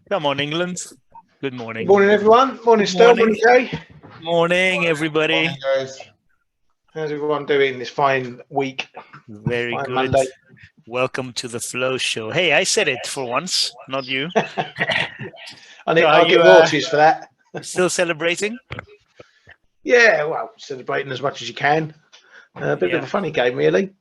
Come on, England. Good morning. Good morning, everyone. Morning, Stel. Morning, Jay. Morning, everybody. Morning, guys. How's everyone doing this fine week? Very fine good. Monday. Welcome to the Flow Show. Hey, I said it for once, not you. I'll get royalties for that. Still celebrating? Yeah, well, celebrating as much as you can. A bit of a funny game, really.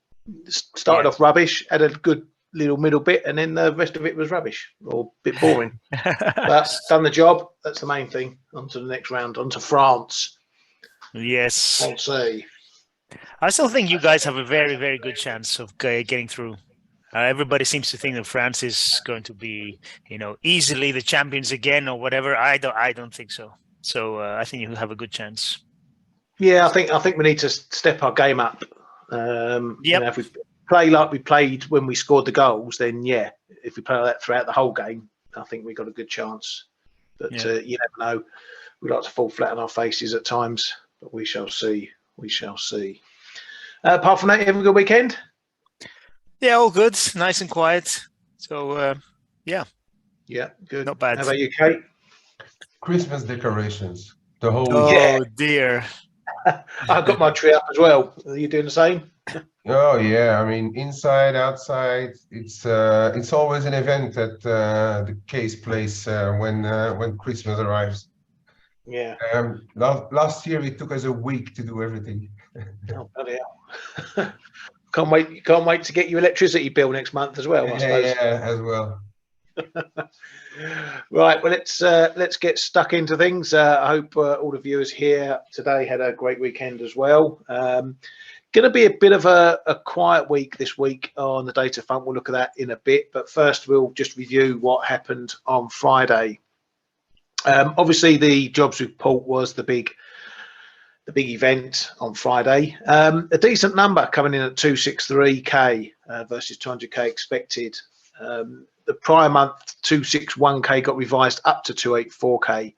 Started off rubbish, had a good little middle bit, and then the rest of it was rubbish or a bit boring. But done the job. That's the main thing. On to the next round. On to France. Yes. I'll see. I still think you guys have a very, very good chance of getting through. Everybody seems to think that France is going to be, easily the champions again or whatever. I don't think so. So I think you have a good chance. Yeah, I think we need to step our game up. If we play like we played when we scored the goals, then yeah, if we play like that throughout the whole game, I think we got a good chance. But you never know. We like to fall flat on our faces at times, but we shall see. We shall see. Apart from that, you have a good weekend? Yeah, all good. Nice and quiet. So, yeah. Yeah, good. Not bad. How about you, Kate? Christmas decorations. The whole week. Yeah. Dear. I've got my tree up as well. Are you doing the same? Oh yeah, I mean inside, outside. It's always an event at the Case place when Christmas arrives. Yeah. Last year it took us a week to do everything. Oh bloody hell! Can't wait to get your electricity bill next month as well. I suppose. Yeah, as well. Right, well, let's get stuck into things. I hope all the viewers here today had a great weekend as well. Going to be a bit of a quiet week this week on the data front. We'll look at that in a bit, but first we'll just review what happened on Friday. Obviously, the jobs report was the big event on Friday. A decent number coming in at 263k versus 200k expected. The prior month 261k got revised up to 284k.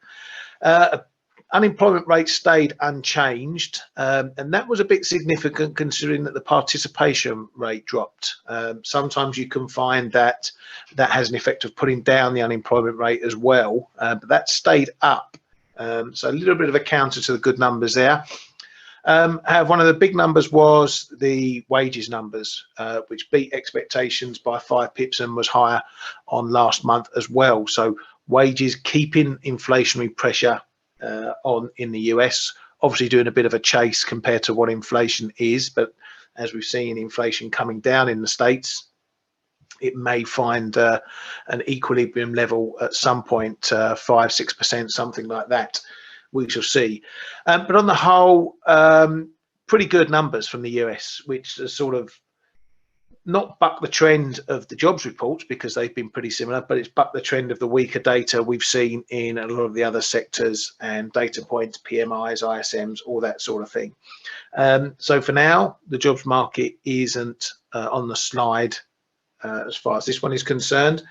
Unemployment rate stayed unchanged, and that was a bit significant considering that the participation rate dropped. Sometimes you can find that has an effect of putting down the unemployment rate as well, but that stayed up. So a little bit of a counter to the good numbers there. One of the big numbers was the wages numbers, which beat expectations by 5 pips and was higher on last month as well. So wages keeping inflationary pressure on in the US, obviously doing a bit of a chase compared to what inflation is. But as we've seen inflation coming down in the States, it may find an equilibrium level at some point, 5-6%, something like that. We shall see. But on the whole, pretty good numbers from the US, which are sort of not buck the trend of the jobs reports because they've been pretty similar, but it's bucked the trend of the weaker data we've seen in a lot of the other sectors and data points, PMIs, ISMs, all that sort of thing. So for now, the jobs market isn't on the slide as far as this one is concerned.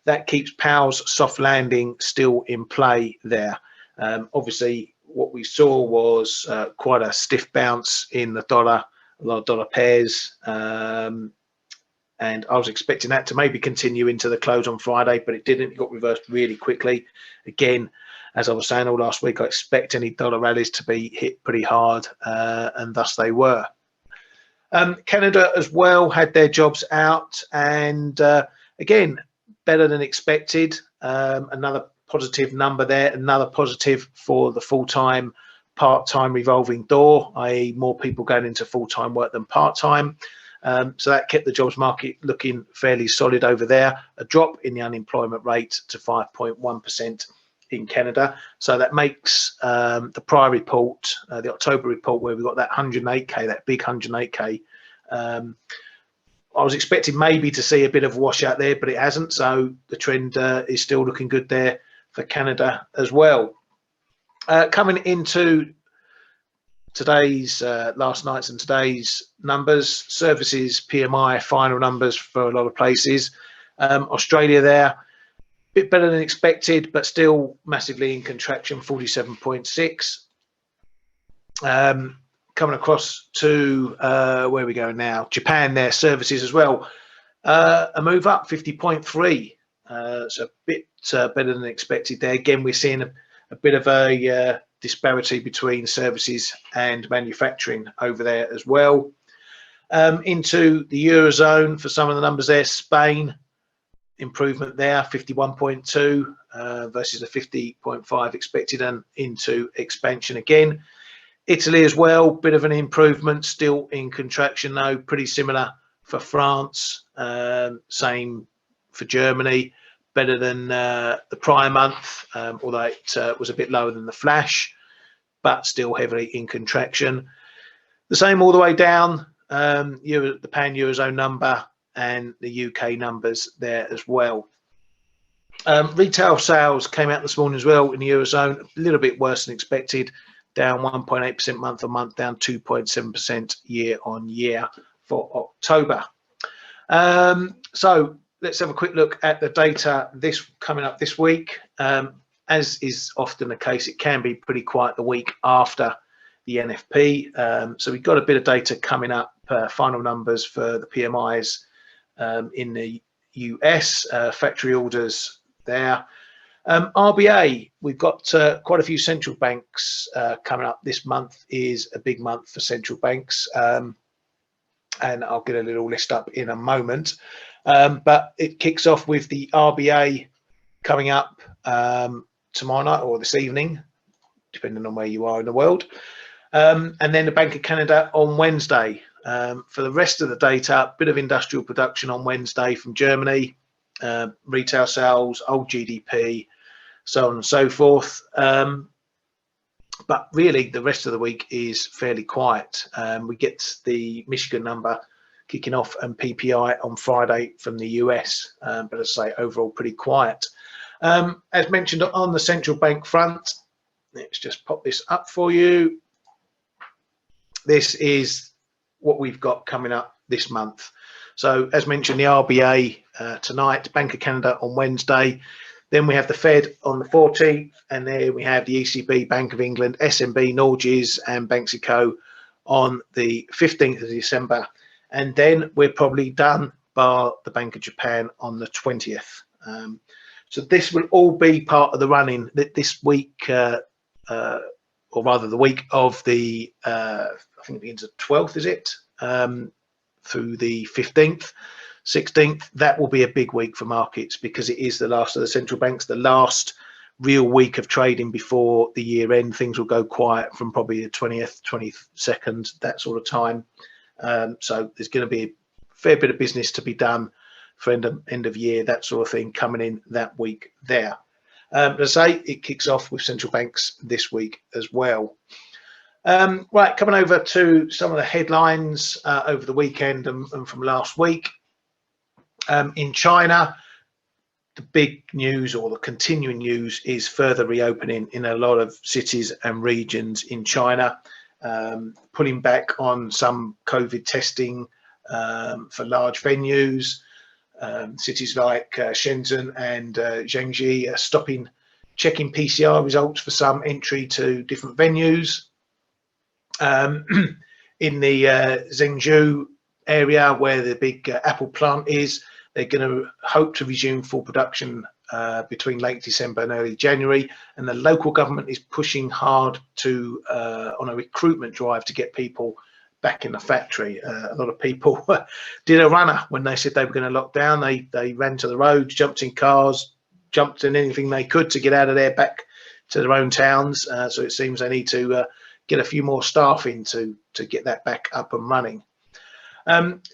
That keeps Powell's soft landing still in play there. Obviously, what we saw was quite a stiff bounce in the dollar, a lot of dollar pairs, and I was expecting that to maybe continue into the close on Friday, but it didn't. It got reversed really quickly. Again, as I was saying all last week, I expect any dollar rallies to be hit pretty hard, and thus they were. Canada as well had their jobs out, and again, better than expected. Another positive number there, another positive for the full-time, part-time revolving door, i.e. more people going into full-time work than part-time. So that kept the jobs market looking fairly solid over there. A drop in the unemployment rate to 5.1% in Canada. So that makes the prior report, the October report, where we got that 108k, that big 108k. I was expecting maybe to see a bit of a washout there, but it hasn't. So the trend is still looking good there for Canada as well. Coming into today's last night's and today's numbers, services PMI final numbers for a lot of places. Australia there, a bit better than expected, but still massively in contraction, 47.6. Coming across to where we go now, Japan there, services as well, a move up, 50.3. So a bit better than expected there. Again, we're seeing a bit of a disparity between services and manufacturing over there as well. Into the Eurozone for some of the numbers there, Spain, improvement there, 51.2 versus the 50.5 expected, and into expansion again. Italy as well, bit of an improvement, still in contraction though, pretty similar for France, same for Germany, better than the prior month, although it was a bit lower than the flash, but still heavily in contraction. The same all the way down, the pan-Eurozone number and the UK numbers there as well. Retail sales came out this morning as well in the Eurozone, a little bit worse than expected, down 1.8% month on month, down 2.7% year on year for October. So let's have a quick look at the data coming up this week. As is often the case, it can be pretty quiet the week after the NFP. So we've got a bit of data coming up, final numbers for the PMIs in the US, factory orders there. RBA, we've got quite a few central banks coming up. This month is a big month for central banks, and I'll get a little list up in a moment. But it kicks off with the RBA coming up tomorrow night or this evening, depending on where you are in the world. And then the Bank of Canada on Wednesday. For the rest of the data, a bit of industrial production on Wednesday from Germany, retail sales, old GDP, so on and so forth. But really, the rest of the week is fairly quiet. We get the Michigan number kicking off and PPI on Friday from the US, but as I say, overall pretty quiet. As mentioned on the central bank front, let's just pop this up for you. This is what we've got coming up this month. So as mentioned, the RBA tonight, Bank of Canada on Wednesday. Then we have the Fed on the 14th, and then we have the ECB, Bank of England, SNB, Norges, and Banxico on the 15th of December. And then we're probably done by the Bank of Japan on the 20th. So this will all be part of the running this week, or rather the week of the, I think it begins the 12th, is it? Through the 15th. 16th, that will be a big week for markets because it is the last of the central banks, the last real week of trading before the year end. Things will go quiet from probably the 20th, 22nd, that sort of time. So there's going to be a fair bit of business to be done for end of year, that sort of thing coming in that week there. As I say, it kicks off with central banks this week as well. Right, coming over to some of the headlines over the weekend and from last week. In China, the big news or the continuing news is further reopening in a lot of cities and regions in China, pulling back on some COVID testing for large venues. Cities like Shenzhen and Zhengzhou are checking PCR results for some entry to different venues. In the Zhengzhou area where the big Apple plant is, they're going to hope to resume full production between late December and early January, and the local government is pushing hard to on a recruitment drive to get people back in the factory. A lot of people did a runner when they said they were going to lock down. They ran to the roads, jumped in cars, jumped in anything they could to get out of there back to their own towns. So it seems they need to get a few more staff in to get that back up and running.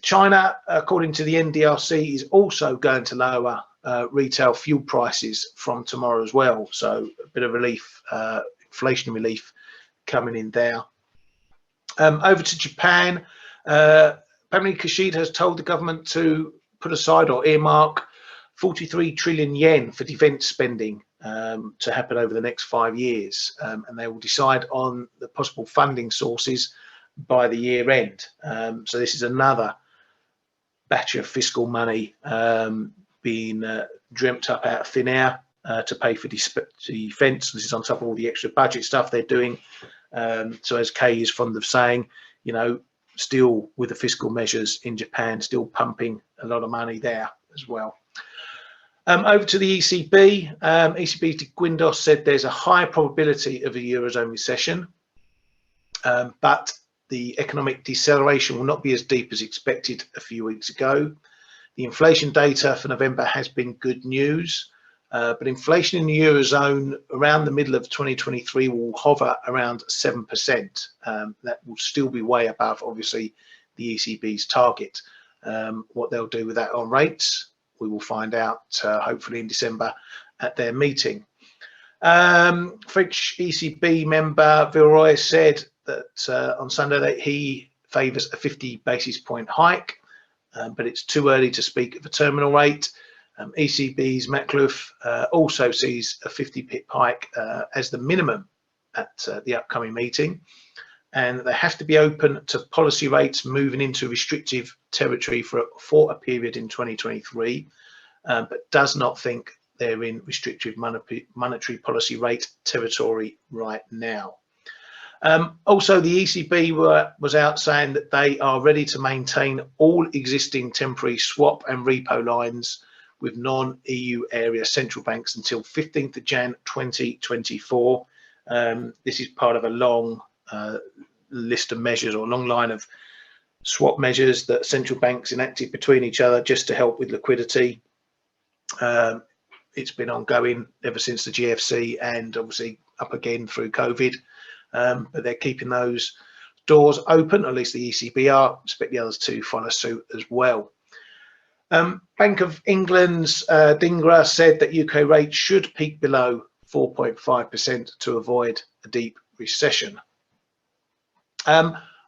China, according to the NDRC, is also going to lower retail fuel prices from tomorrow as well. So a bit of relief, inflation relief coming in there. Over to Japan, apparently Kishida has told the government to put aside or earmark 43 trillion yen for defence spending to happen over the next 5 years, and they will decide on the possible funding sources by the year end. So this is another batch of fiscal money being dreamt up out of thin air to pay for defence. This is on top of all the extra budget stuff they're doing. So as Kay is fond of saying, you know, still with the fiscal measures in Japan, still pumping a lot of money there as well. Over to the ECB. ECB Guindos said there's a high probability of a Eurozone recession, but the economic deceleration will not be as deep as expected a few weeks ago. The inflation data for November has been good news, but inflation in the Eurozone around the middle of 2023 will hover around 7%. That will still be way above, obviously, the ECB's target. What they'll do with that on rates, we will find out hopefully in December at their meeting. French ECB member Villeroy said that on Sunday that he favours a 50 basis point hike, but it's too early to speak of a terminal rate. ECB's Maclouf also sees a 50 pip hike as the minimum at the upcoming meeting, and they have to be open to policy rates moving into restrictive territory for a period in 2023, but does not think they're in restrictive monetary policy rate territory right now. Also, the ECB was out saying that they are ready to maintain all existing temporary swap and repo lines with non-EU area central banks until 15th of Jan 2024. This is part of a long list of measures, or long line of swap measures that central banks enacted between each other just to help with liquidity. It's been ongoing ever since the GFC, and obviously up again through COVID, but they're keeping those doors open, or at least the ECB are. Expect the others to follow suit as well. Bank of England's Dingra said that UK rates should peak below 4.5% to avoid a deep recession.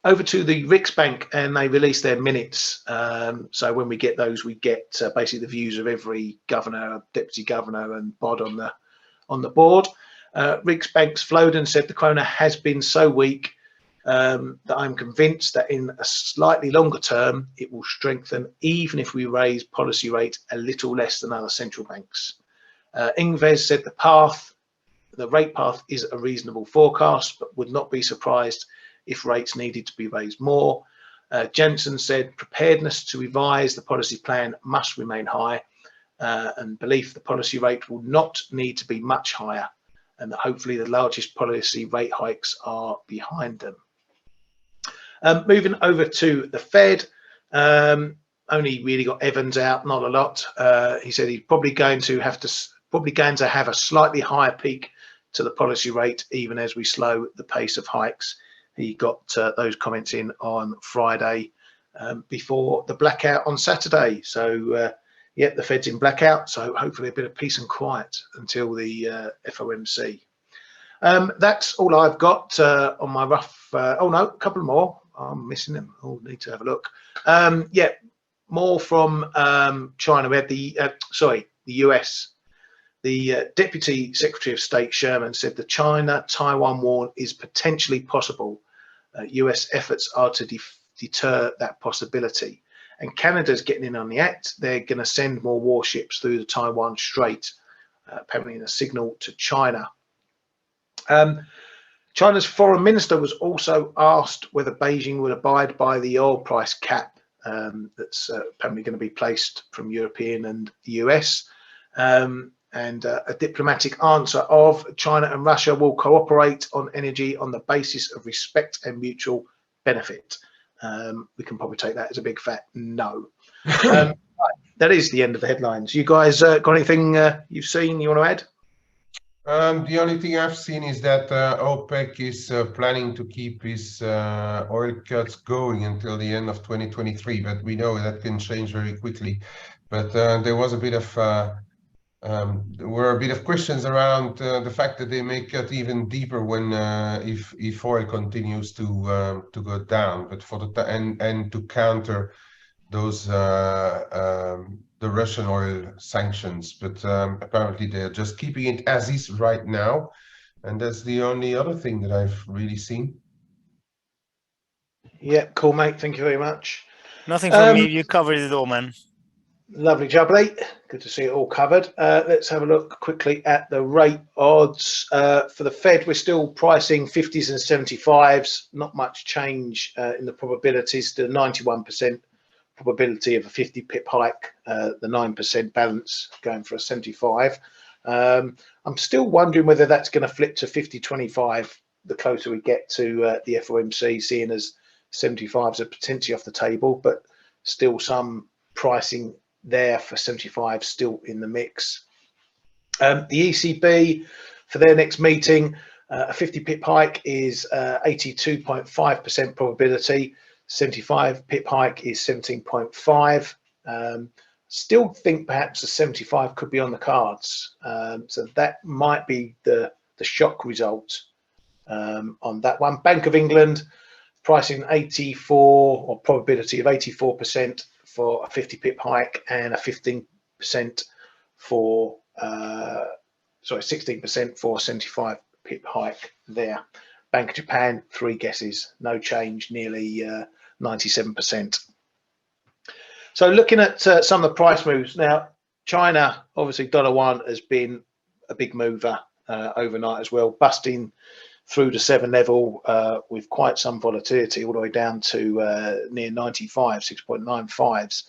Over to the Riksbank, and they released their minutes. So when we get those, we get basically the views of every governor, deputy governor, and bod on the board. Riksbank's Floden said the krona has been so weak that I'm convinced that in a slightly longer term it will strengthen, even if we raise policy rate a little less than other central banks. Ingves said the rate path is a reasonable forecast, but would not be surprised if rates needed to be raised more. Jensen said preparedness to revise the policy plan must remain high, and belief the policy rate will not need to be much higher, and that hopefully the largest policy rate hikes are behind them. Moving over to the Fed, only really got Evans out, not a lot. He said he's probably going to have a slightly higher peak to the policy rate, even as we slow the pace of hikes. He got those comments in on Friday before the blackout on Saturday. So, yeah, the Fed's in blackout. So hopefully a bit of peace and quiet until the FOMC. That's all I've got on my rough. Oh no, a couple more. I'm missing them. I'll need to have a look. Yeah, more from China. We had the US. The Deputy Secretary of State Sherman said the China-Taiwan war is potentially possible. US efforts are to deter that possibility. And Canada's getting in on the act. They're going to send more warships through the Taiwan Strait, apparently in a signal to China. China's foreign minister was also asked whether Beijing would abide by the oil price cap that's apparently going to be placed from European and the US. And a diplomatic answer of China and Russia will cooperate on energy on the basis of respect and mutual benefit. We can probably take that as a big fat no. That is the end of the headlines. You guys got anything you've seen you want to add? The only thing I've seen is that OPEC is planning to keep his oil cuts going until the end of 2023, but we know that can change very quickly. But there was a bit of there were a bit of questions around the fact that they may cut even deeper when if oil continues to go down. But for the and to counter those the Russian oil sanctions, but apparently they're just keeping it as is right now, and that's the only other thing that I've really seen. Yeah, cool, mate. Thank you very much. Nothing from me. You covered it all, man. Lovely job, Lee. Good to see it all covered. Let's have a look quickly at the rate odds. For the Fed, we're still pricing 50s and 75s. Not much change in the probabilities. Still 91% probability of a 50 pip hike, the 9% balance going for a 75. I'm still wondering whether that's going to flip to 50-25 the closer we get to the FOMC, seeing as 75s are potentially off the table, but still some pricing there for 75 still in the mix. The ECB for their next meeting, a 50 pip hike is 82.5% probability. 75 pip hike is 17.5. Still think perhaps a 75 could be on the cards. So that might be the shock result on that one. Bank of England pricing 84 or probability of 84% for a 50 pip hike and a 15% for 16% for 75 pip hike there. Bank of Japan, 3 guesses, no change, nearly 97%. So looking at some of the price moves now, China, obviously $1 has been a big mover overnight as well, busting through the 7 level with quite some volatility all the way down to near 95, 6.95s.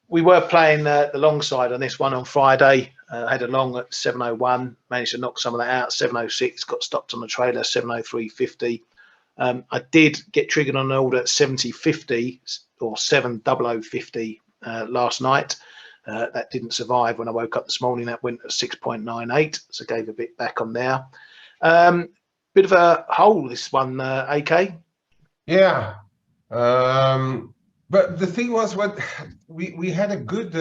We were playing the long side on this one on Friday. Had a long at 701, managed to knock some of that out. 706, got stopped on the trailer, 703.50. I did get triggered on an order at 70.50 or 700.50 last night. That didn't survive when I woke up this morning. That went at 6.98, so gave a bit back on there. Bit of a hole, this one, AK. Yeah. But the thing was, what we had a good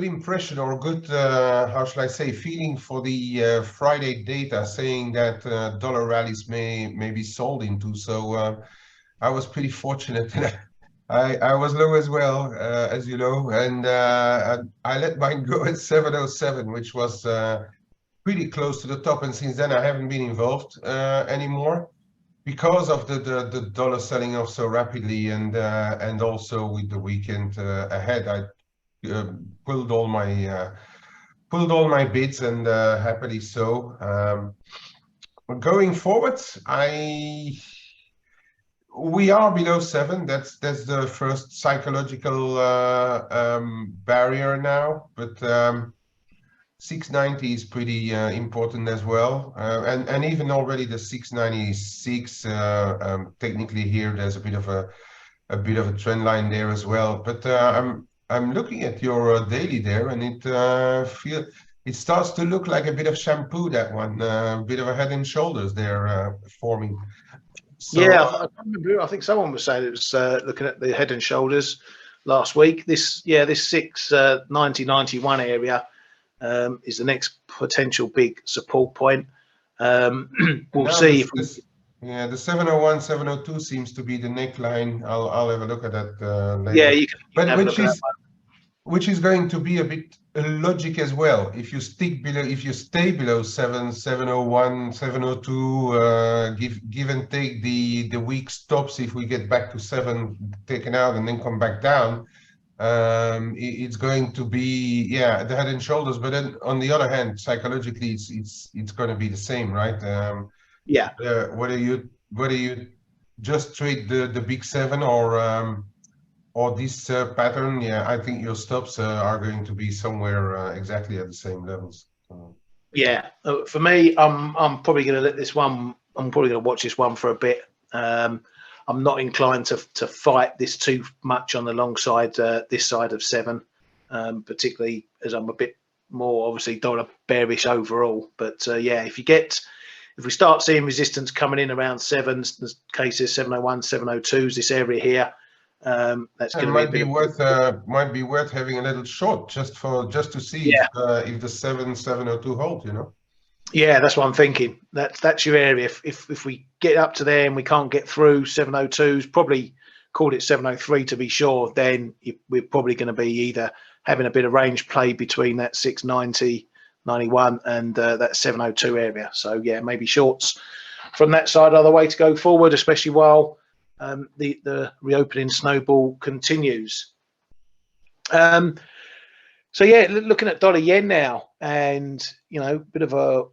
impression, or good how shall I say, feeling for the Friday data, saying that dollar rallies may be sold into. So I was pretty fortunate. I was low as well, as you know, and I let mine go at 707, which was pretty close to the top. And since then, I haven't been involved anymore, because of the dollar selling off so rapidly, and also with the weekend ahead. I pulled all my bids, and happily so. Going forward, we are below 7. That's the first psychological barrier now, but 690 is pretty important as well, and even already the 696. Technically here, there's a bit of a trend line there as well. But I'm looking at your daily there, and it starts to look like a bit of shampoo, that one, a bit of a head and shoulders there forming. So, yeah, I remember. I think someone was saying it was looking at the head and shoulders last week. This 690.91 area is the next potential big support point. We'll see. The 701, 702 seems to be the neckline. I'll have a look at that later. Yeah, you can have a look at that one. Which is going to be a bit logic as well. If you stay below 701, 702, give and take the weak stops. If we get back to 7 taken out and then come back down, it's going to be, yeah, the head and shoulders. But then on the other hand, psychologically, it's going to be the same, right? Yeah. Whether you just trade the big 7 or this pattern, yeah, I think your stops are going to be somewhere exactly at the same levels. Yeah, for me, I'm probably going to let this one. I'm probably going to watch this one for a bit. I'm not inclined to fight this too much on the long side, this side of 7, particularly as I'm a bit more obviously dollar bearish overall. But yeah, if we start seeing resistance coming in around 7s, the cases 701, 702s, this area here. That's going to be might be worth having a little short just to see if the 702 hold, you know. Yeah, that's what I'm thinking. That's your area. If we get up to there and we can't get through 702s, probably call it 703 to be sure, then we're probably going to be either having a bit of range play between that 690.91 and that 702 area. So yeah, maybe shorts from that side are the way to go forward, especially while the reopening snowball continues. So yeah, looking at dollar yen now, and bit of a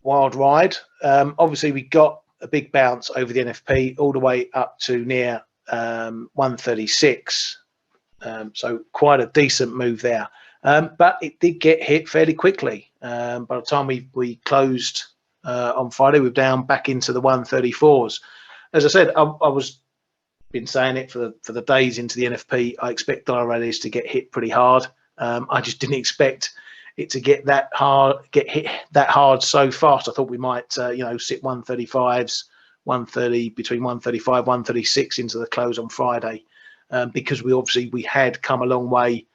wild ride. Obviously we got a big bounce over the NFP all the way up to near 136. So quite a decent move there. But it did get hit fairly quickly. By the time we closed on Friday, we were down back into the 134s. As I said, I was been saying it for the days into the NFP. I expect dollar rallies to get hit pretty hard. I just didn't expect it to get hit that hard so fast. I thought we might, sit 135s, 130 between 135, 136 into the close on Friday, because we had come a long way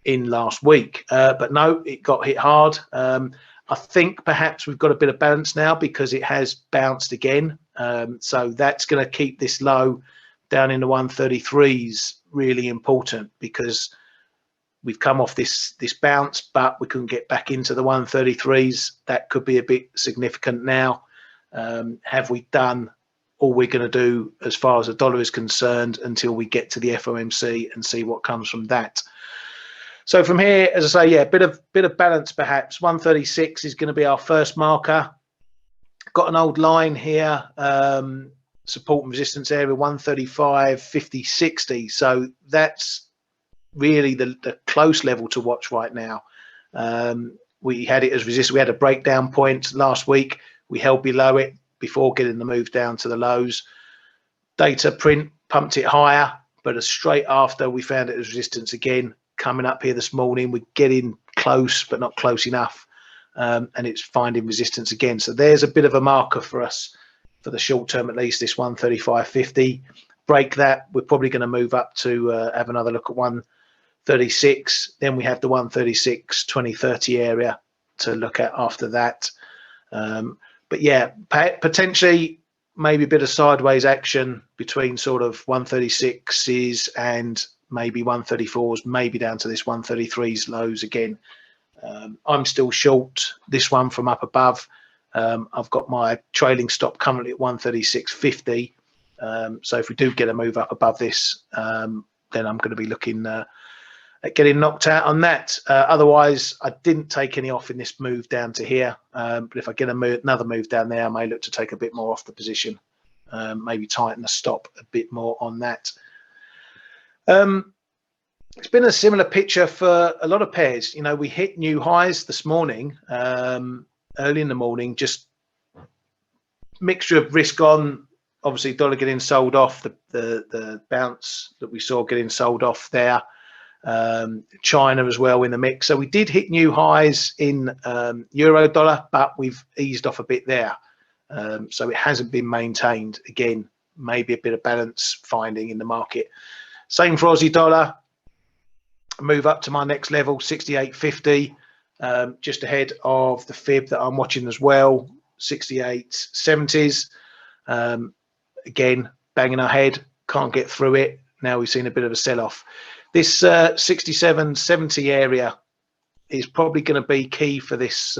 in last week. But no, it got hit hard. I think perhaps we've got a bit of balance now because it has bounced again. So that's going to keep this low down in the 133s really important, because we've come off this bounce, but we couldn't get back into the 133s. That could be a bit significant now. Have we done all we're going to do as far as the dollar is concerned until we get to the FOMC and see what comes from that? So from here, as I say, yeah, bit of balance perhaps. 136 is going to be our first marker. Got an old line here, support and resistance area 135, 50, 60. So that's really the close level to watch right now. We had it as resistance. We had a breakdown point last week. We held below it before getting the move down to the lows. Data print pumped it higher, but as straight after we found it as resistance again. Coming up here this morning, we're getting close, but not close enough, and it's finding resistance again. So there's a bit of a marker for us for the short term, at least this 135.50. Break that, we're probably going to move up to have another look at 136. Then we have the 136 2030 area to look at after that. But yeah, potentially maybe a bit of sideways action between sort of 136s and maybe 134s, maybe down to this 133s lows again. I'm still short this one from up above. I've got my trailing stop currently at 136.50. So if we do get a move up above this, then I'm going to be looking at getting knocked out on that. Otherwise, I didn't take any off in this move down to here. But if I get another move down there, I may look to take a bit more off the position, maybe tighten the stop a bit more on that. It's been a similar picture for a lot of pairs. You know, we hit new highs this morning, early in the morning, just mixture of risk on, obviously dollar getting sold off, the bounce that we saw getting sold off there, China as well in the mix. So we did hit new highs in euro dollar, but we've eased off a bit there. So it hasn't been maintained. Again, maybe a bit of balance finding in the market. Same for Aussie dollar. Move up to my next level, 68.50, just ahead of the fib that I'm watching as well, 68.70s. Again, banging our head, can't get through it. Now we've seen a bit of a sell-off. This 67.70 area is probably going to be key for this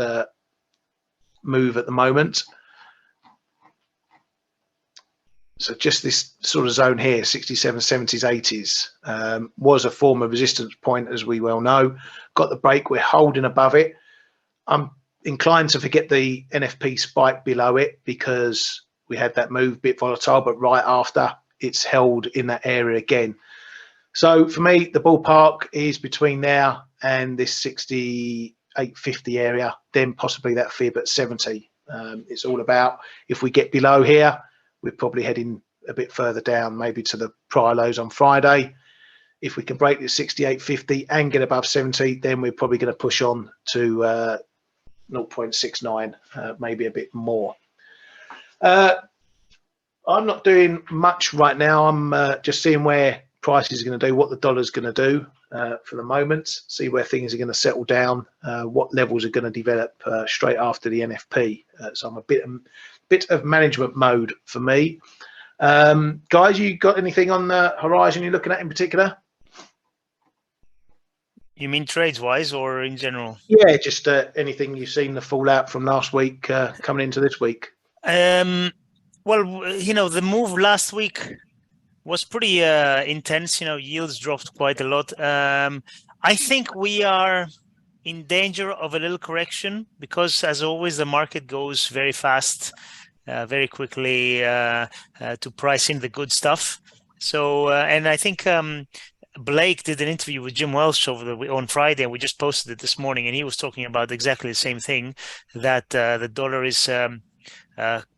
move at the moment. So just this sort of zone here, 67, 70s, 80s, was a form of resistance point, as we well know. Got the break, we're holding above it. I'm inclined to forget the NFP spike below it because we had that move, bit volatile, but right after it's held in that area again. So for me, the ballpark is between there and this 68.50 area, then possibly that fib at 70. It's all about, if we get below here, we're probably heading a bit further down, maybe to the prior lows on Friday. If we can break the 68.50 and get above 70, then we're probably going to push on to 0.69, maybe a bit more. I'm not doing much right now. I'm just seeing where prices are going to do, what the dollar's going to do for the moment, see where things are going to settle down, what levels are going to develop straight after the NFP. So I'm a bit of management mode for me. Guys, you got anything on the horizon you're looking at in particular? You mean trades wise or in general? Yeah, just anything you've seen the fallout from last week coming into this week. Well, you know, the move last week was pretty intense. You know, yields dropped quite a lot. I think we are in danger of a little correction because, as always, the market goes very fast, very quickly to price in the good stuff. So, and I think Blake did an interview with Jim Welsh on Friday, and we just posted it this morning, and he was talking about exactly the same thing, that the dollar is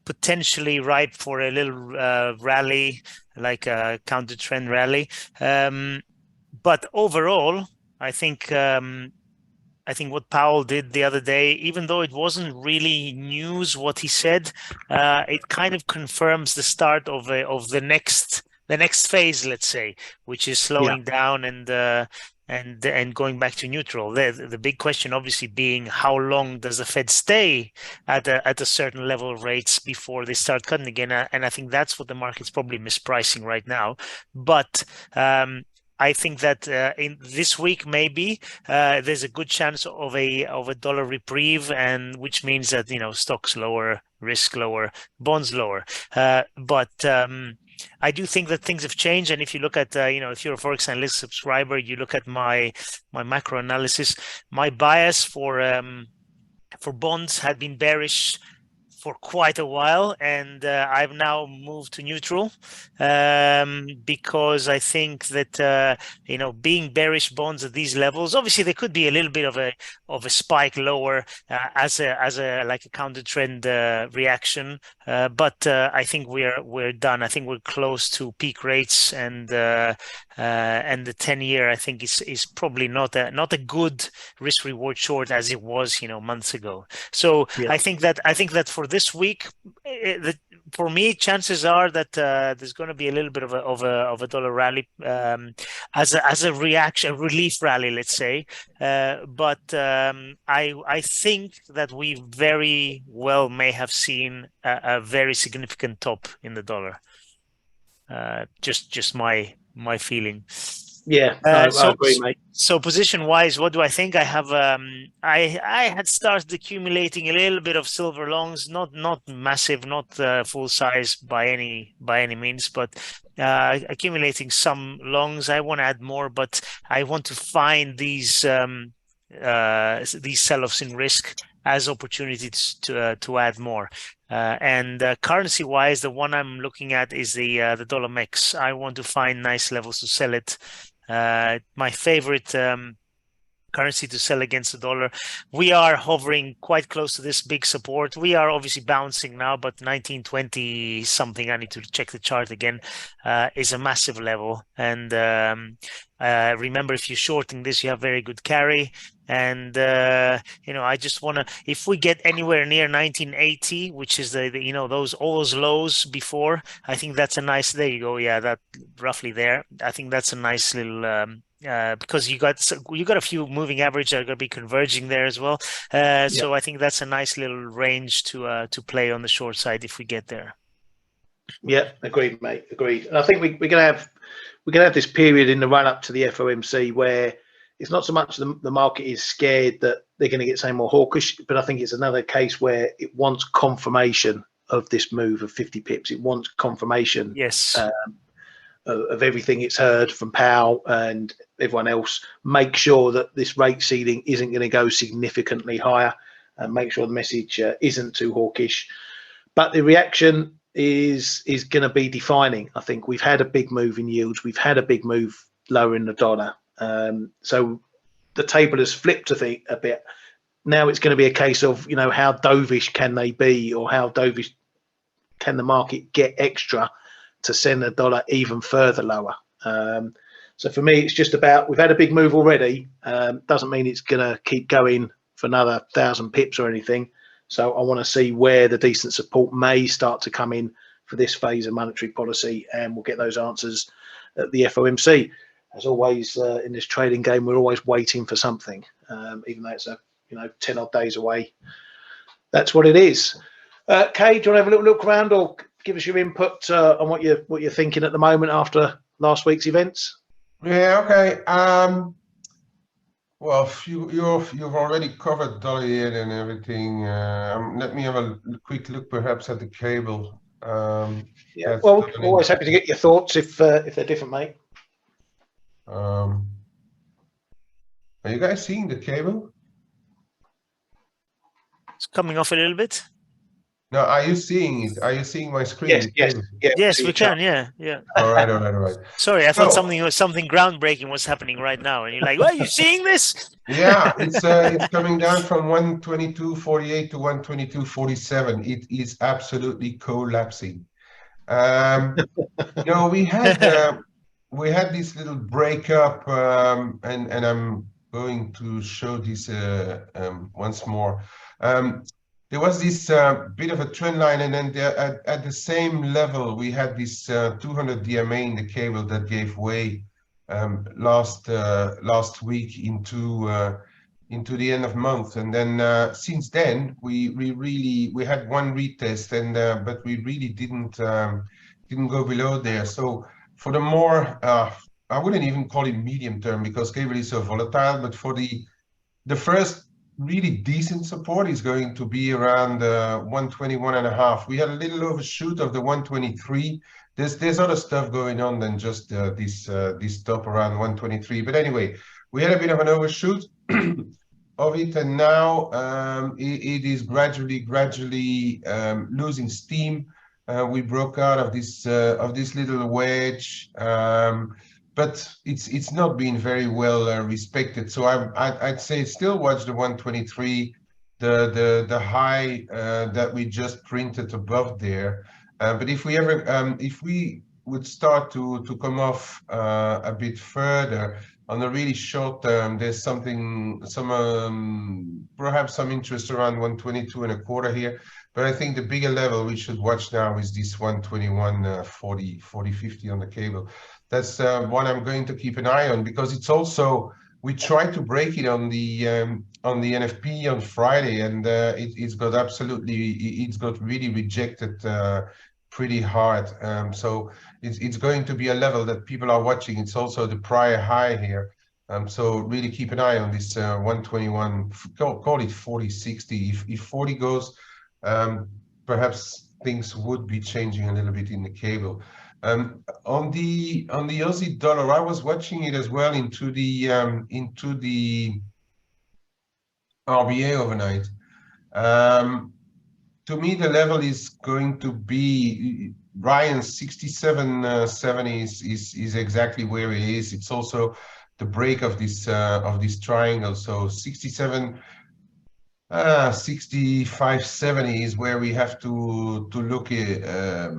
potentially ripe for a little rally, like a counter trend rally. But overall, I think what Powell did the other day, even though it wasn't really news what he said, it kind of confirms the start of the next phase, let's say, which is slowing down and going back to neutral. The big question, obviously, being how long does the Fed stay at a certain level of rates before they start cutting again? And I think that's what the market's probably mispricing right now. But I think that in this week, maybe there's a good chance of a dollar reprieve, and which means that stocks lower, risk lower, bonds lower. But I do think that things have changed. And if you look at if you're a ForexAnalytix subscriber, you look at my macro analysis. My bias for bonds had been bearish for quite a while, and I've now moved to neutral because I think that being bearish bonds at these levels, obviously there could be a little bit of a spike lower as a like a counter trend reaction, but I think we're done. I think we're close to peak rates, and the 10-year I think is probably not a good risk reward short as it was months ago. So I think that for this week, for me, chances are that there's going to be a little bit of a dollar rally as a reaction, a relief rally, let's say. But I think that we very well may have seen a very significant top in the dollar. Just my feeling. Yeah, I agree, mate. So position-wise, what do I think? I have I had started accumulating a little bit of silver longs, not massive, not full size by any means, but accumulating some longs. I want to add more, but I want to find these sell-offs in risk as opportunities to add more. And currency-wise, the one I'm looking at is the dollar mix. I want to find nice levels to sell it. My favorite currency to sell against the dollar. We are hovering quite close to this big support. We are obviously bouncing now, but 1920 something, I need to check the chart again, is a massive level. And remember, if you're shorting this, you have very good carry. And I just want to, if we get anywhere near 1980, which is all those lows before, I think that's a nice, there you go, yeah, that roughly there. I think that's a nice little because you got a few moving averages that are going to be converging there as well. So I think that's a nice little range to play on the short side if we get there. Yeah, agreed, mate. Agreed. And I think we're gonna have this period in the run up to the FOMC where it's not so much the market is scared that they're going to get some more hawkish, but I think it's another case where it wants confirmation of this move of 50 pips. It wants confirmation. Yes. Of everything it's heard from Powell and everyone else. Make sure that this rate ceiling isn't going to go significantly higher, and make sure the message isn't too hawkish. But the reaction is going to be defining. I think we've had a big move in yields. We've had a big move lower in the dollar. So the table has flipped, I think, a bit. Now it's going to be a case of, how dovish can they be, or how dovish can the market get extra to send the dollar even further lower. So for me, it's just about, we've had a big move already. Doesn't mean it's going to keep going for another 1,000 pips or anything. So I want to see where the decent support may start to come in for this phase of monetary policy, and we'll get those answers at the FOMC. As always, in this trading game, we're always waiting for something, even though it's 10 odd days away. That's what it is. Kay, do you want to have a little look around, or give us your input on what you're thinking at the moment after last week's events? Yeah, okay. Well, you've already covered dollar yen and everything. Let me have a quick look, perhaps, at the cable. Yeah, well, always happy to get your thoughts if they're different, mate. Are you guys seeing the cable? It's coming off a little bit. Now, are you seeing it? Are you seeing my screen? Yes, The yes, table? yeah. Yes, See we your chart. can. Yeah, yeah. All right, all right, all right. Sorry, I thought So, something groundbreaking was happening right now, and you're like, "Well, you seeing this?" yeah, it's coming down from 122.48 to 122.47. It is absolutely collapsing. No, we had this little breakup, and I'm going to show this once more. There was this bit of a trend line, and then there, at the same level, we had this 200 DMA in the cable that gave way last week into the end of month, and then since then we had one retest, and but we really didn't go below there. So for the more, I wouldn't even call it medium term because cable is so volatile, but for the first really decent support is going to be around 121.5. We had a little overshoot of the 123. There's other stuff going on than just this top around 123. But anyway, we had a bit of an overshoot of it, and now it is gradually losing steam. We broke out of this little wedge, but it's not been very well respected. So I'd say still watch the 123, the high that we just printed above there. But if we would start to come off a bit further on the really short term, there's perhaps some interest around 122.25 here. But I think the bigger level we should watch now is this 121.40 on the cable. That's one I'm going to keep an eye on, because it's also, we tried to break it on the NFP on Friday, and it's got really rejected pretty hard. So it's going to be a level that people are watching. It's also the prior high here. So really keep an eye on this 121, call it 40.60. If 40 goes, perhaps things would be changing a little bit in the cable. On the Aussie dollar, I was watching it as well into the RBA overnight. To me, the level is going to be Ryan's 67.70 is exactly where it is. It's also the break of this triangle. So 65.70 is where we have to look at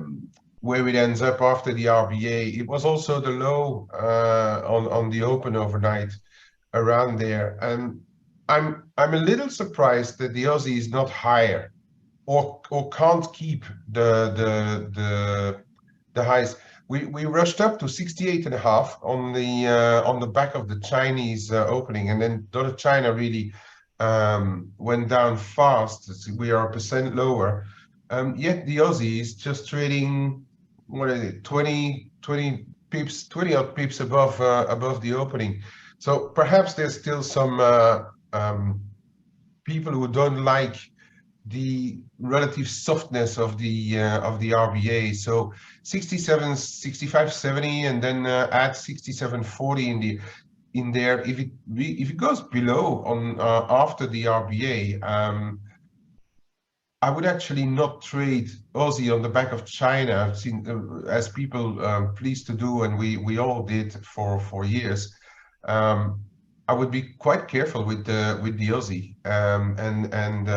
where it ends up after the RBA. It was also the low on the open overnight around there, and I'm a little surprised that the Aussie is not higher, or can't keep the highs. We rushed up to 68.5 on the back of the Chinese opening, and then dollar China really went down fast. We are 1% lower. Yet the Aussie is just trading, what is it, 20 pips, 20 odd pips above the opening. So perhaps there's still some people who don't like the relative softness of the RBA. So 65.70, and then add 67.40 in there. If it goes below on after the RBA, I would actually not trade Aussie on the back of China. I've seen, as people pleased to do, and we all did for years. I would be quite careful with the Aussie and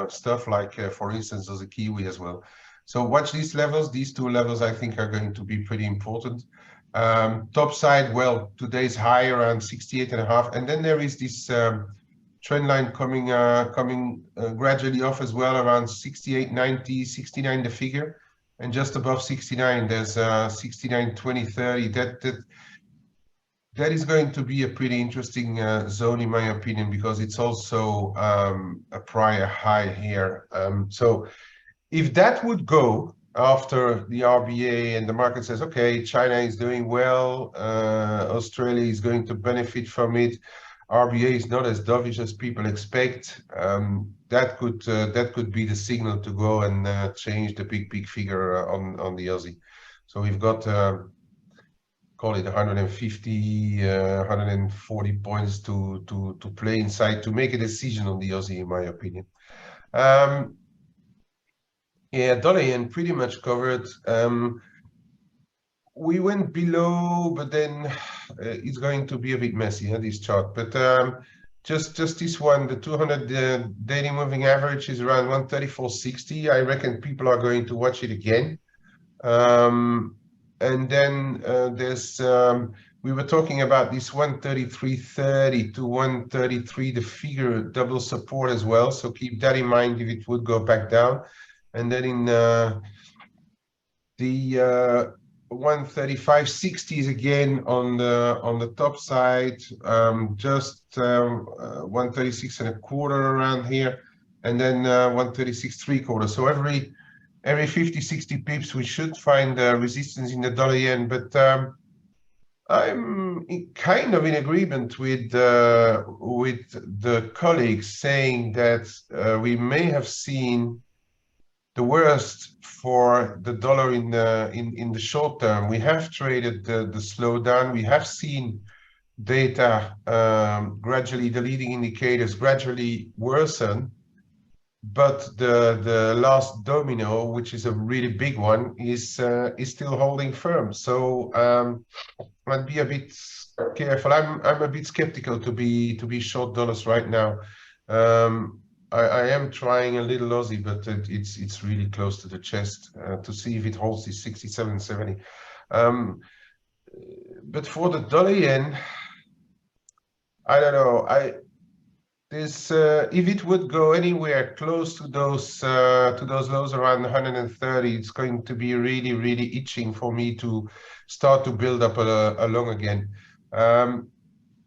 stuff like, for instance, as a Kiwi as well. So watch these levels. These two levels, I think, are going to be pretty important. Top side, well, today's high around 68.5, and then there is this trend line coming gradually off as well, around 68.90, 69 the figure, and just above 69 there's 69.20.30. That is going to be a pretty interesting zone, in my opinion, because it's also a prior high here. So if that would go after the RBA and the market says, okay, China is doing well, Australia is going to benefit from it, RBA is not as dovish as people expect, that could be the signal to go and change the big figure on the Aussie. So we've got call it 150, 140 points to play inside to make a decision on the Aussie, in my opinion. Yeah, dollar yen pretty much covered. We went below, but then it's going to be a bit messy, this chart. But just this one, the 200 daily moving average is around 134.60. I reckon people are going to watch it again. And then there's we were talking about this 133.30 to 133, the figure double support as well. So keep that in mind if it would go back down. And then in the 135.60s again on the top side, just 136 and a quarter around here, and then 136.75. So every 50-60 pips we should find resistance in the dollar yen. But I'm kind of in agreement with the colleagues saying that we may have seen the worst for the dollar in the short term. We have traded the slowdown. We have seen data gradually, the leading indicators gradually worsen, but the last domino, which is a really big one, is still holding firm. So I'd be a bit careful. I'm a bit skeptical to be short dollars right now. I am trying a little Aussie, but it's really close to the chest to see if it holds this 67.70. But for the dollar yen, I don't know. If it would go anywhere close to those lows around 130, it's going to be really, really itching for me to start to build up a long again.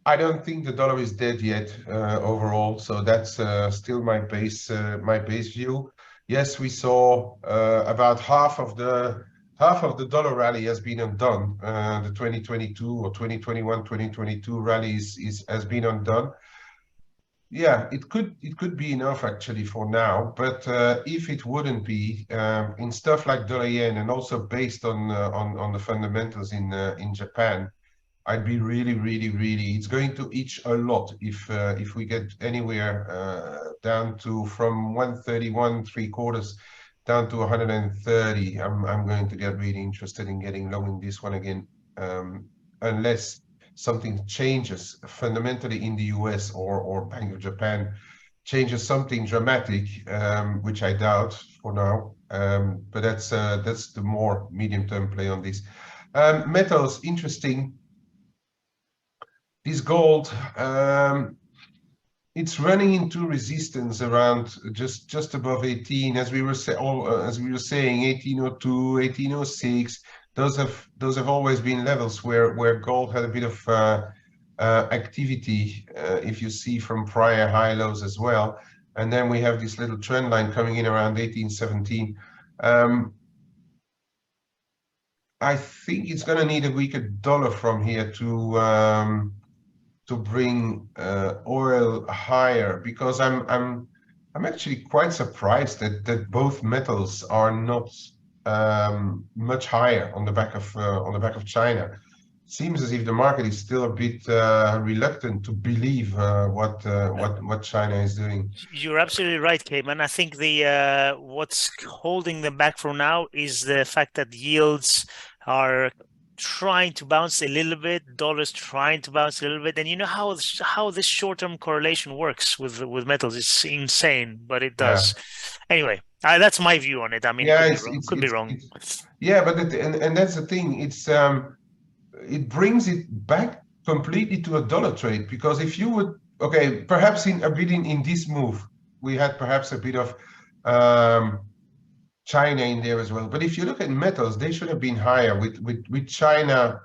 I don't think the dollar is dead yet overall, so that's still my base view. Yes, we saw about half of the dollar rally has been undone. The 2022 or 2021-2022 rally has been undone. Yeah, it could be enough actually for now, but if it wouldn't be, in stuff like dollar yen and also based on the fundamentals in Japan, I'd be really, it's going to itch a lot if we get anywhere down to from 131.75 down to 130. I'm going to get really interested in getting long in this one again, unless something changes fundamentally in the US or Bank of Japan changes something dramatic, which I doubt for now. But that's the more medium-term play on this. Metals, interesting. This gold, it's running into resistance around just above 18, as we were saying, 1802, 1806. Those have always been levels where gold had a bit of activity, if you see from prior high lows as well. And then we have this little trend line coming in around 1817. I think it's going to need a weaker dollar from here to bring oil higher, because I'm actually quite surprised that both metals are not much higher on the back of China. Seems as if the market is still a bit reluctant to believe what China is doing. You're absolutely right, Cayman. I think the what's holding them back for now is the fact that yields are trying to bounce a little bit, dollars trying to bounce a little bit, and you know how this short-term correlation works with metals. It's insane, but it does. Yeah. Anyway, that's my view on it. I mean, yeah, it could be wrong. Yeah, but and that's the thing. It's it brings it back completely to a dollar trade, because if you would, okay, perhaps in this move we had perhaps a bit of China in there as well. But if you look at metals, they should have been higher with China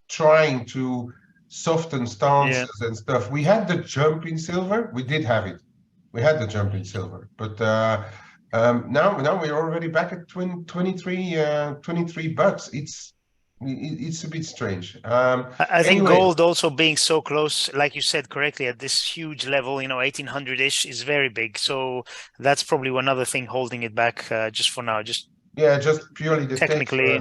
trying to soften stances and stuff. We had the jump in silver. We did have it. We had the jump in silver. But now we're already back at 23 bucks. It's a bit strange. I think gold also being so close, like you said correctly, at this huge level, 1800-ish is very big. So that's probably one other thing holding it back just for now. Just purely the technically,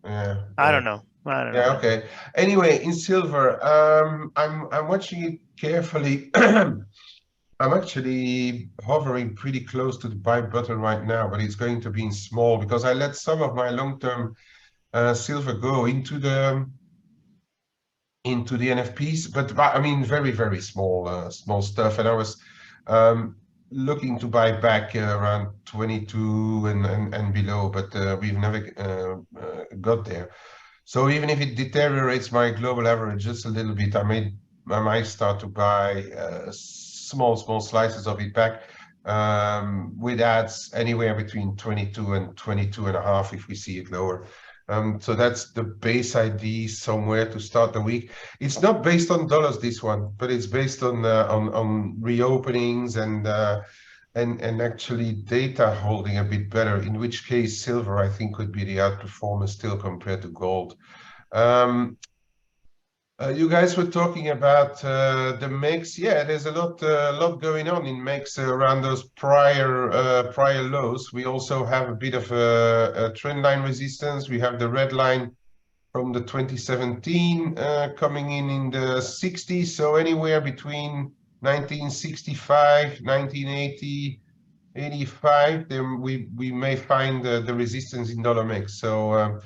I don't know. Okay. Anyway, in silver, I'm watching it carefully. I'm actually hovering pretty close to the buy button right now, but it's going to be in small because I let some of my long-term silver go into the NFPs, but I mean very, very small small stuff, and I was looking to buy back around 22 and below, but we've never got there. So even if it deteriorates my global average just a little bit, I might start to buy small slices of it back with ads anywhere between 22 and 22 and a half if we see it lower. So that's the base ID somewhere to start the week. It's not based on dollars, this one, but it's based on reopenings and actually data holding a bit better, in which case silver, I think, could be the outperformer still compared to gold. You guys were talking about the MEX. Yeah, there's a lot going on in MEX around those prior lows. We also have a bit of a trend line resistance. We have the red line from the 2017 coming in the 60s. So anywhere between 1965, 1980, 85, then we may find the resistance in dollar MEX. So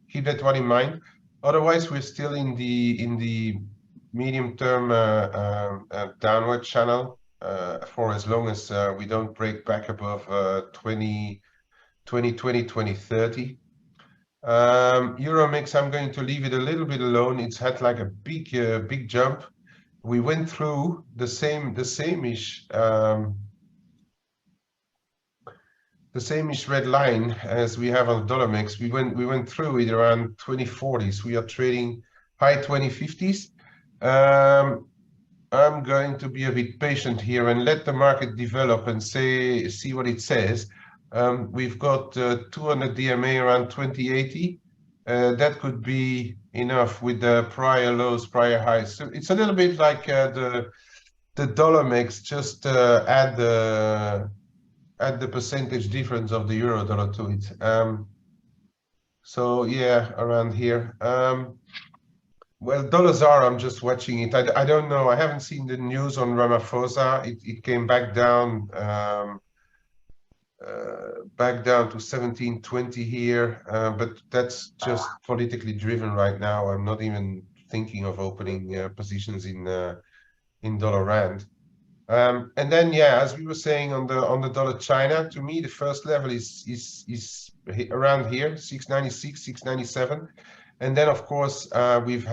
keep that one in mind. Otherwise, we're still in the medium-term downward channel for as long as we don't break back above 2020, 2030. Euro mix, I'm going to leave it a little bit alone. It's had like a big jump. We went through the same-ish red line as we have on the dollar mix. We went through it around 2040s. We are trading high 2050s. I'm going to be a bit patient here and let the market develop and see what it says. We've got 200 DMA around 2080. That could be enough with the prior lows, prior highs. So it's a little bit like the dollar mix. Just add the percentage difference of the euro dollar to it. So yeah, around here. Well, dollars are, I'm just watching it. I don't know. I haven't seen the news on Ramaphosa. It came back down to 1720 here, but that's just politically driven right now. I'm not even thinking of opening positions in dollar rand. And then, yeah, as we were saying on the dollar China, to me, the first level is around here, 696, 697. And then, of course, we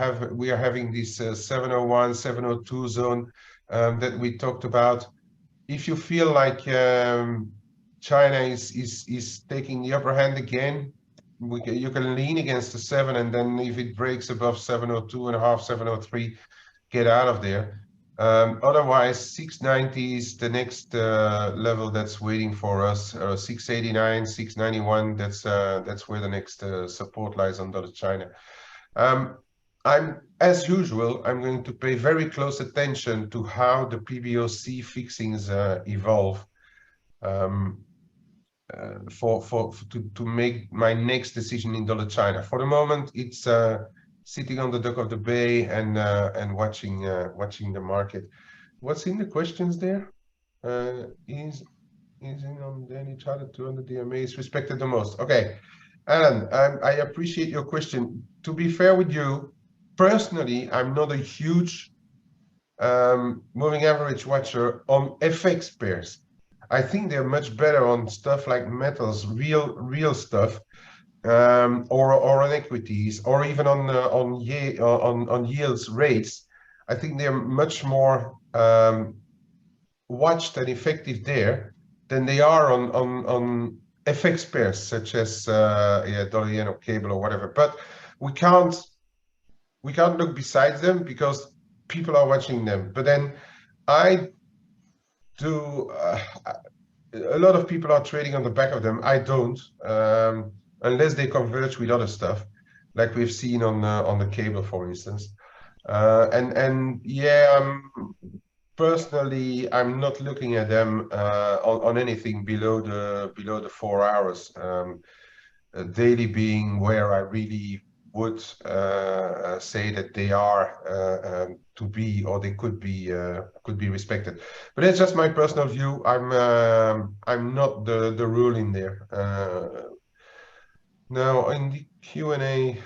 are having this 701, 702 zone that we talked about. If you feel like China is taking the upper hand again, you can lean against the 7, and then if it breaks above 702 and a half, 703, get out of there. Otherwise, 690 is the next level that's waiting for us. 689, 691. That's where the next support lies on dollar China. As usual, I'm going to pay very close attention to how the PBOC fixings evolve to make my next decision in dollar China. For the moment, it's sitting on the dock of the bay and watching the market. What's in the questions there? Is in on daily chart at 200 DMA is respected the most? Okay, Alan, I appreciate your question. To be fair with you, personally, I'm not a huge moving average watcher on FX pairs. I think they're much better on stuff like metals, real stuff. Or on equities, or even on yields rates. I think they're much more watched and effective there than they are on FX pairs such as dollar yen or cable or whatever. But we can't look besides them because people are watching them. But then I do. A lot of people are trading on the back of them. I don't. Unless they converge with other stuff, like we've seen on the cable, for instance. And yeah, personally, I'm not looking at them on anything below the 4 hours. Daily being where I really would say that they are to be, or they could be respected. But that's just my personal view. I'm not the rule in there. Now in the Q&A,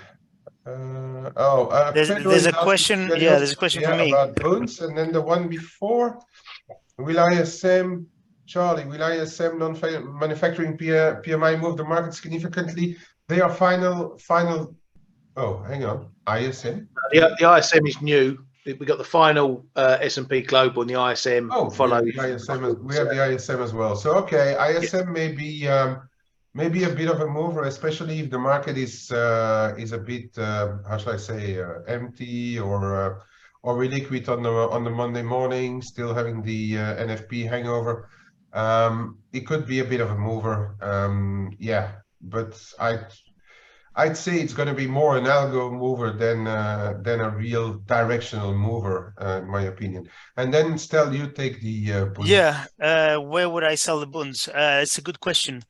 Pedro there's is a asking, question. yeah, Yeah, there's a question from me. about bonds, and then the one before, will ISM, Charlie, will ISM non-manufacturing PMI move the market significantly? They are final. Oh, hang on, ISM. The ISM is new. We got the final S&P Global, and the ISM follows. We have the ISM as well. So okay, ISM may be a bit of a mover, especially if the market is a bit how shall I say, empty or illiquid on the Monday morning, still having the NFP hangover. It could be a bit of a mover. Yeah, but I'd say it's going to be more an algo mover than a real directional mover, in my opinion. And then, Stel, you take the bunds. Yeah, where would I sell the bunds? It's a good question.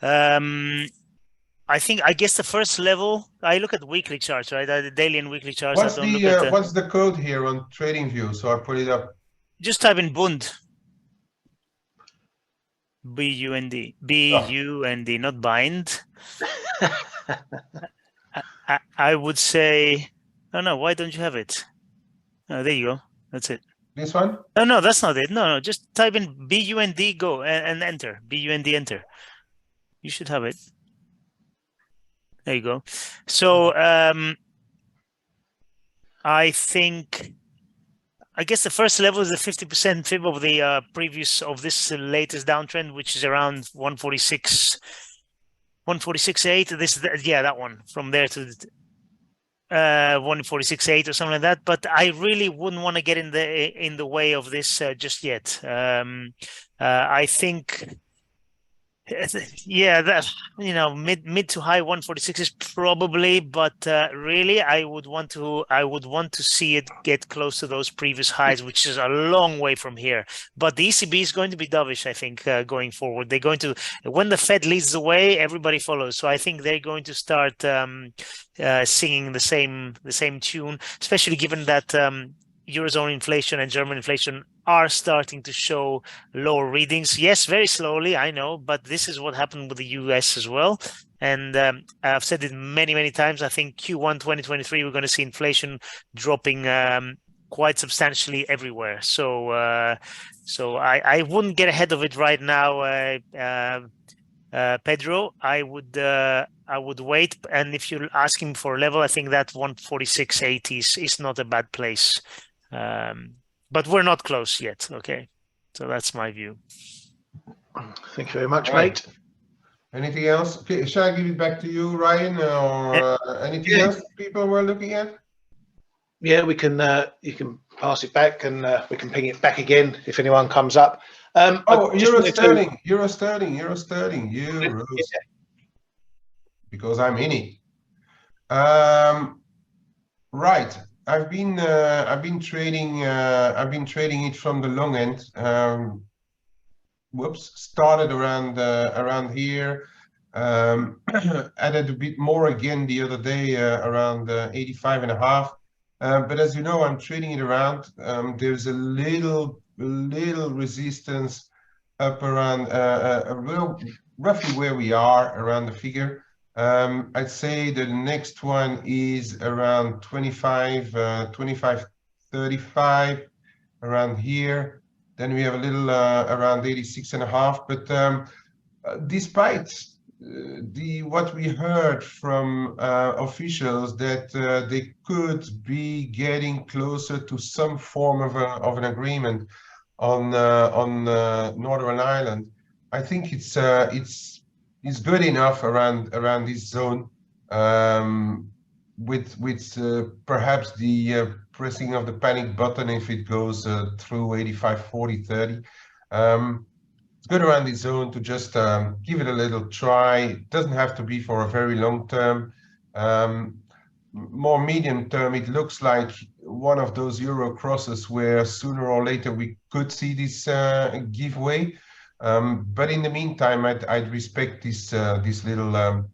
I guess the first level, I look at weekly charts, right? The daily and weekly charts. What's the code here on TradingView? So I put it up. Just type in bund. B-U-N-D. B-U-N-D, not bind. I would say, oh no, why don't you have it? Oh, there you go. That's it. This one? No, that's not it. No, just type in B-U-N-D, go, and enter. B-U-N-D, enter. You should have it. There you go. So I guess the first level is the 50% fib of the this latest downtrend, which is around 146.8. Yeah, that one from there to 146.8 or something like that. But I really wouldn't want to get in the way of this just yet. I think, yeah, that, mid to high 146 is probably, but really I would want to see it get close to those previous highs, which is a long way from here. But the ECB is going to be dovish, I think, going forward. They're going to, when the Fed leads the way, everybody follows. So I think they're going to start singing the same tune, especially given that Eurozone inflation and German inflation are starting to show lower readings. Yes, very slowly, I know, but this is what happened with the US as well. And I've said it many, many times. I think Q1 2023, we're going to see inflation dropping quite substantially everywhere. So I wouldn't get ahead of it right now, Pedro. I would wait. And if you're asking for a level, I think that 146.80 is not a bad place. But we're not close yet. Okay, so that's my view. Thank you very much, mate. Anything else? Okay, shall I give it back to you, Ryan, or anything else people were looking at? Yeah, we can. You can pass it back, and we can ping it back again if anyone comes up. Euro sterling. Because I'm in it. Right. I've been trading it from the long end. Started around here. Added a bit more again the other day, around 85.5. But as you know, I'm trading it around. There's a little resistance up around roughly where we are around the figure. I'd say the next one is around 25.35 around here. Then we have a little around 86.5. But despite what we heard from officials that they could be getting closer to some form of an agreement on Northern Ireland, I think it's good enough around this zone, with perhaps the pressing of the panic button if it goes through 85.40.30. It's good around this zone to just give it a little try. It doesn't have to be for a very long term. More medium term, it looks like one of those euro crosses where sooner or later we could see this giveaway. But in the meantime, I'd respect this little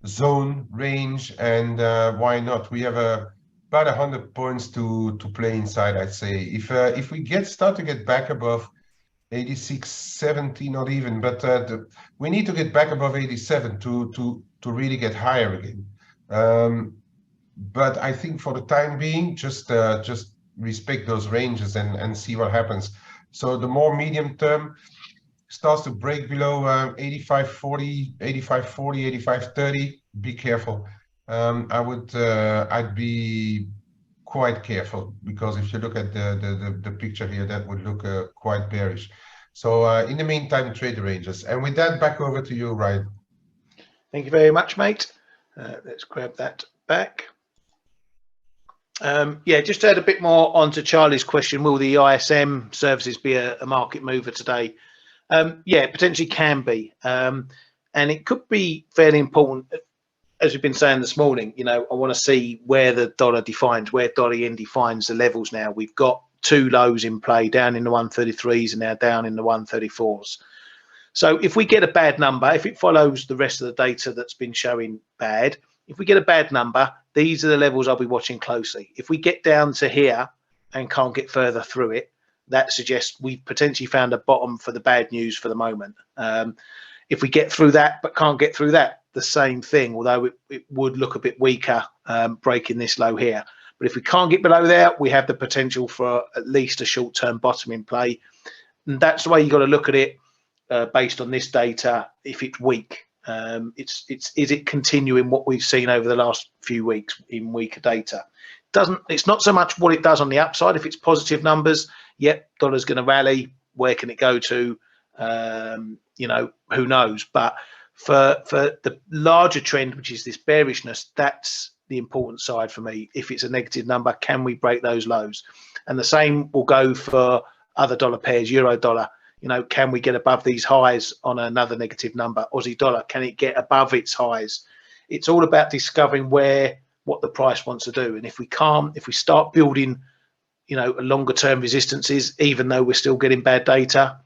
zone range, and why not? We have about 100 points to play inside, I'd say. If we start to get back above 86.70, not even, but we need to get back above 87 to really get higher again. But I think for the time being, just respect those ranges and see what happens. So the more medium term starts to break below 85.40, 85.40, 85.30, be careful. I'd be quite careful, because if you look at the picture here, that would look quite bearish. So in the meantime, trade the ranges. And with that, back over to you, Ryan. Thank you very much, mate. Let's grab that back. Yeah, just to add a bit more onto Charlie's question, will the ISM services be a market mover today? Yeah, potentially can be. And it could be fairly important, as we've been saying this morning. You know, I want to see where the dollar defines, where dollar yen defines the levels now. We've got two lows in play, down in the 133s and now down in the 134s. So if we get a bad number, if it follows the rest of the data that's been showing bad, if we get a bad number, these are the levels I'll be watching closely. If we get down to here and can't get further through it, that suggests we've potentially found a bottom for the bad news for the moment. If we get through that but can't get through that, the same thing, although it would look a bit weaker breaking this low here. But if we can't get below there, we have the potential for at least a short-term bottom in play. And that's the way you've got to look at it based on this data. If it's weak, is it continuing what we've seen over the last few weeks in weaker data? It's not so much what it does on the upside. If it's positive numbers, yep, dollar's going to rally. Where can it go to? You know, who knows? But for the larger trend, which is this bearishness, that's the important side for me. If it's a negative number, can we break those lows? And the same will go for other dollar pairs, euro dollar. You know, can we get above these highs on another negative number? Aussie dollar, can it get above its highs? It's all about discovering what the price wants to do. And if we can't, if we start building, you know, longer term resistances, even though we're still getting bad data,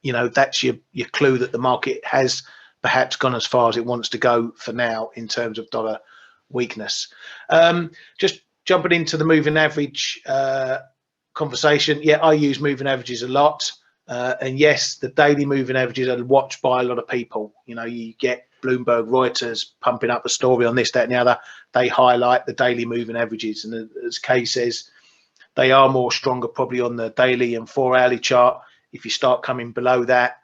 you know, that's your clue that the market has perhaps gone as far as it wants to go for now in terms of dollar weakness. Just jumping into the moving average conversation. Yeah, I use moving averages a lot. And yes, the daily moving averages are watched by a lot of people. You know, you get Bloomberg, Reuters pumping up a story on this, that, and the other. They highlight the daily moving averages. And as Kay says, they are more stronger probably on the daily and 4-hourly chart. If you start coming below that,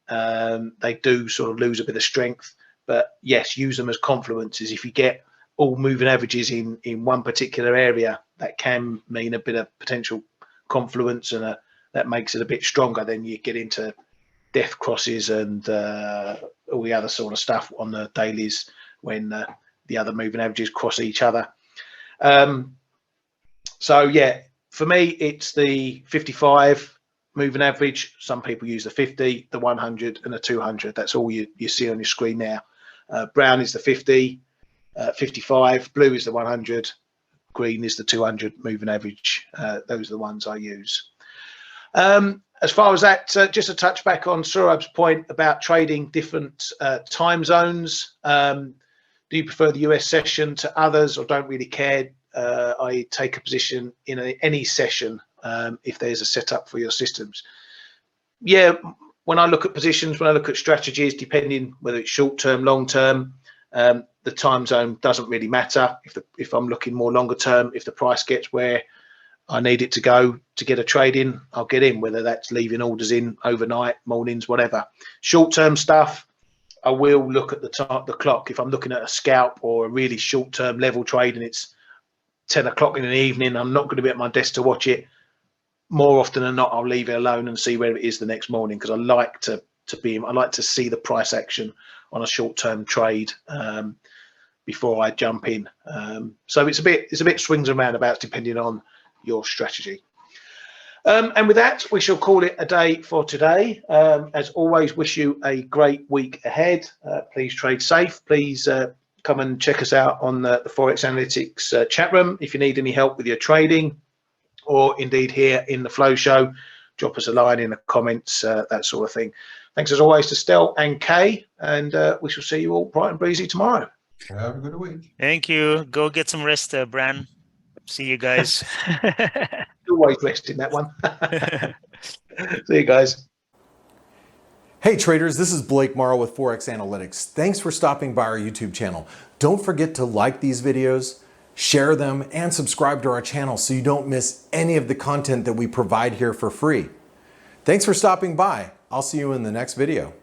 they do sort of lose a bit of strength. But yes, use them as confluences. If you get all moving averages in one particular area, that can mean a bit of potential confluence, and that makes it a bit stronger. Then you get into death crosses and all the other sort of stuff on the dailies when the other moving averages cross each other. So yeah, for me, it's the 55 moving average. Some people use the 50, the 100 and the 200. That's all you see on your screen now. Brown is the 50, 55, blue is the 100, green is the 200 moving average. Those are the ones I use. As far as that, just a touch back on Saurabh's point about trading different time zones. Do you prefer the US session to others, or don't really care? I take a position in any session if there's a setup for your systems. Yeah, when I look at positions, when I look at strategies, depending whether it's short term, long term, the time zone doesn't really matter. If I'm looking more longer term, if the price gets where I need it to go to get a trade in, I'll get in, whether that's leaving orders in overnight, mornings, whatever. Short term stuff, I will look at the clock. If I'm looking at a scalp or a really short term level trade and it's 10 o'clock in the evening, I'm not going to be at my desk to watch it. More often than not, I'll leave it alone and see where it is the next morning, because I like to see the price action on a short-term trade before I jump in. So it's a bit swings and roundabouts depending on your strategy. And with that, we shall call it a day for today. As always, wish you a great week ahead. Please trade safe. Please come and check us out on the ForexAnalytix chat room if you need any help with your trading, or indeed here in the Flow Show. drop us a line in the comments, that sort of thing. Thanks as always to Stel and Kay, and we shall see you all bright and breezy tomorrow. Have a good week. Thank you. Go get some rest, Bran. See you guys. Always resting that one. See you guys. Hey traders, this is Blake Morrow with ForexAnalytix. Thanks for stopping by our YouTube channel. Don't forget to like these videos, share them, and subscribe to our channel so you don't miss any of the content that we provide here for free. Thanks for stopping by. I'll see you in the next video.